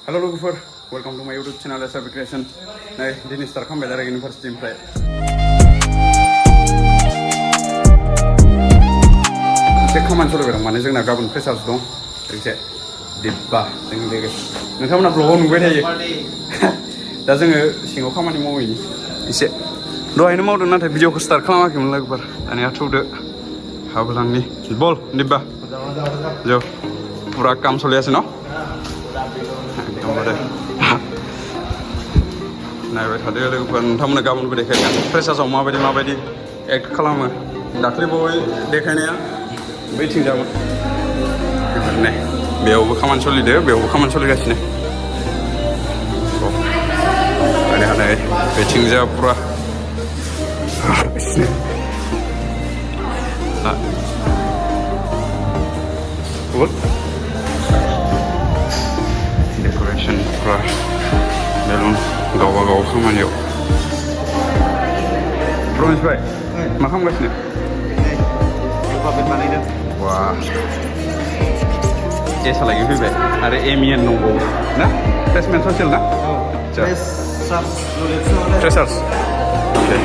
Hello logofer, welcome to my YouTube channel SRBCreation. Nah, ini start kami dari university mulai. Cek kaman solo berang mana jeng nak gabung freshers dong. Terus dibah, jeng deh. Nanti mana vlog nunggu aja. Dah jeng singo kaman ini mau ini. Isi. Doa ini mau tuh nanti video start kaman lagi mulai logofer. Ani atuh deh. Habelang nih. Bol, dibah. Jo. Pura kam soliasi no? नायबाय थादो लोगोफोर नोंथांमोना गाबोनबो देखायगोन फ्रेसार्सआव माबायदि act खालामो दाख्लै बावै देखायनाया बैथिं जागोन बेफोरनो बेयावबो खामानि सोलिदो बेयावबो खामानि सोलिगासिनो ओरै हालाय बैथिं जा पुरा decoration पुरा belum gawa-gawa खामानियाव Promis baik, मा खालामगासिनो? Papan baनायदों wah एसा lagi फैबाय आरो एमिएन दंबावो ना प्लेसमेन्ट ससियेल ना फ्रेसार्स ओके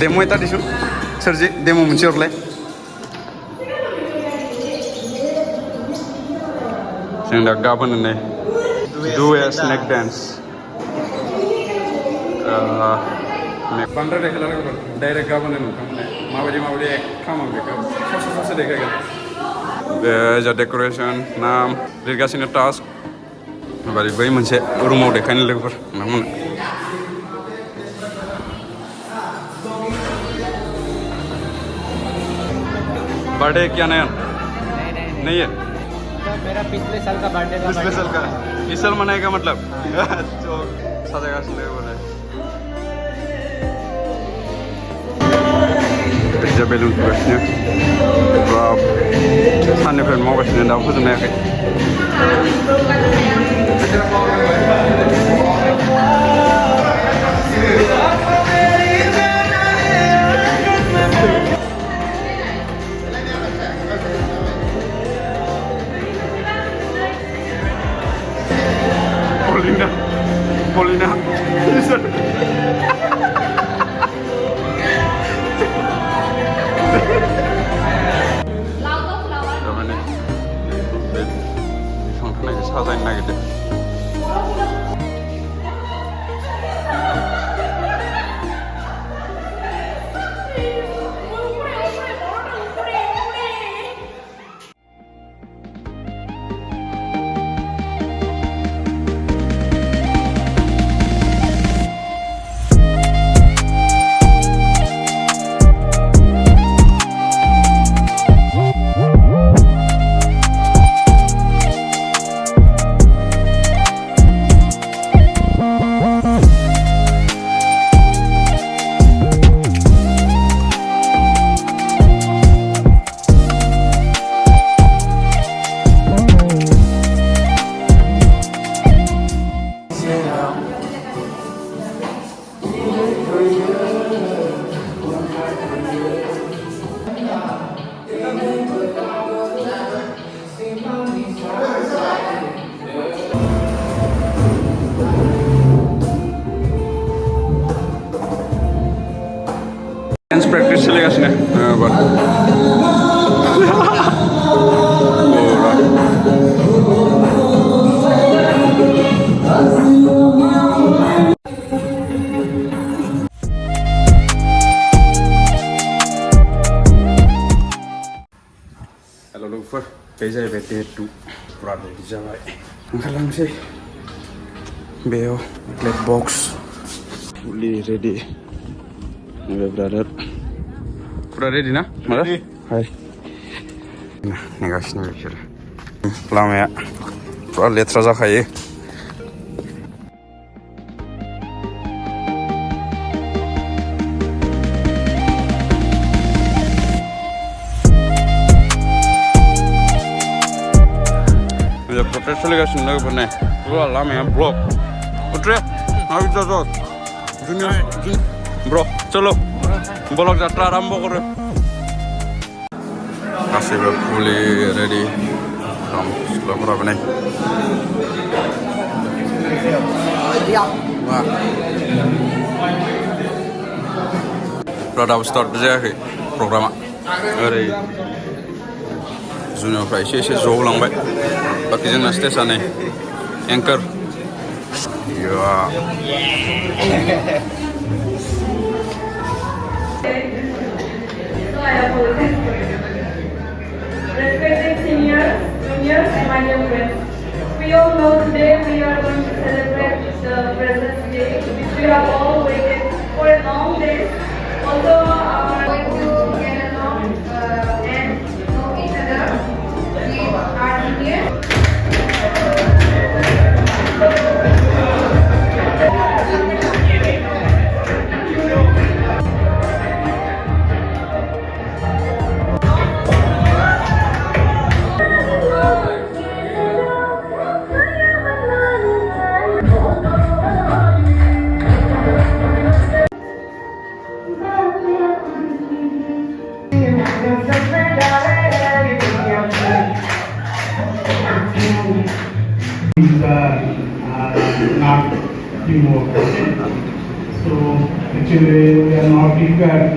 डेमो एटा दिसुन सोरजि डेमो मोनसे हरलाय जों दा गाबोन होननाय दुए स्नेक डान्स बांद्राय देखायला डाइरेक्ट गाबोन नोंथांमोना माबायदि खालामो बेखौ ससे देखायगोन बे जा डेक'रेसन नाम लिरगासिनो टास्क ओमफ्राय बै मोनसे रुमाव देखायनो लोगोफोर नोंथांमोना बर्थडे क्या नयन नहीं है मेरा पिछले साल का बर्थडे था पिछले साल का इस साल मनाएगा मतलब तो सजेगा सुने बोले पिज्जा बेलून फुगासिनो बाब साननिफ्राय मावगासिनो दाबो फोजोबनो हायाखै Polina Tamannya bilang lagi sasain lagi deh dance practice soligaसिनो बाट हेलो लोगोफोर बे जाहैबाय डे 2 पुरा रेडि जाबाय ओंखारलांसै बेयाव ब्लेक बक्स फुलि रेडि ब्रादार पुरा रेडि ना मारा हाय नेगासिनो बिसोर लामाया पुरा लेथ्रा जाखायो protest soligaसिनो लोगोफोरना पुरा लामाया ब्लक उतरे हाउ जाजों जुनिया Bro, चलो ब्लॉग यात्रा आरंभ करो गासैबो फुलि रेडि दं सिख्लाफोराबो नै दाबो स्टार्ट जायाखै प्रग्रामा ओरै जुनियरफ्रा एसे एसे ज' होलांबाय बाखि जोंना स्टेजआ नै एंकार Respected seniors, juniors, and my dear friends, we all know today we are going to celebrate the President's Day, which we have all waited for a long day. Although going to get along and know each other, we are here. Not teamwork. So actually we are not prepared.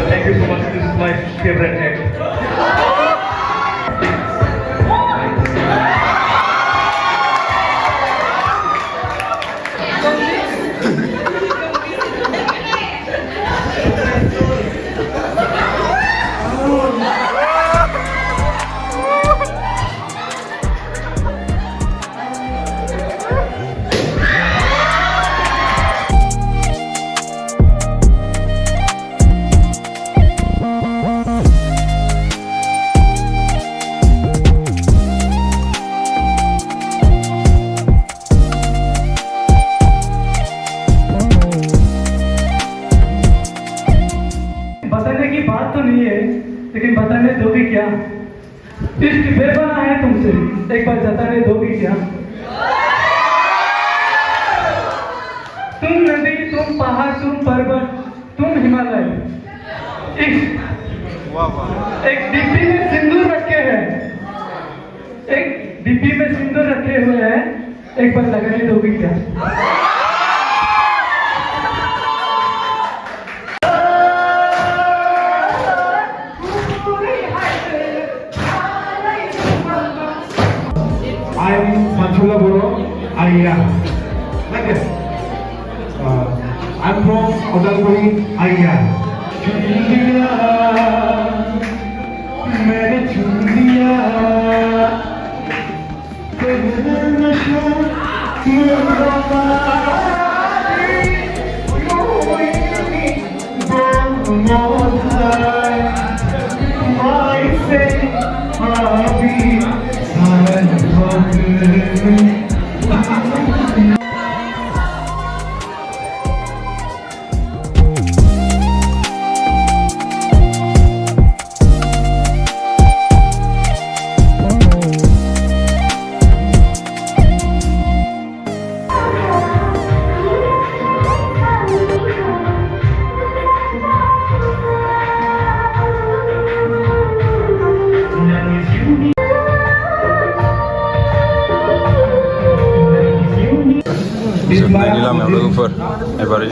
Thank you so much. This is my favorite act. बताने की बात तो नहीं है, लेकिन बताने दोगे क्या? इश्क बेपनाह है तुमसे, एक बार बताने दोगे क्या? तुम नदी, तुम पहाड़, तुम पर्वत, तुम हिमालय, एक डिब्बी में सिंदूर रखे हैं, एक डिब्बी में सिंदूर रखे हुए हैं, एक बार लगाने दोगे क्या? I'm Manchula Boro, Aya. Like this. I'm from Odalguri, Aya. मैंने चुन लिया तेरा नशा जोबनायनि लामायाव लोगोफोर एबारै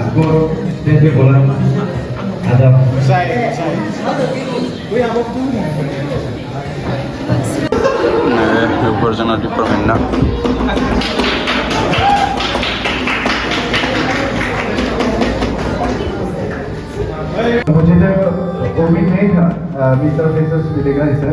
डिपार्टमेंटआव जोंना डिपार्टमेन्टना मुझे तो उम्मीद नहीं था मिस्टर फेसर्स मिलेगा इसे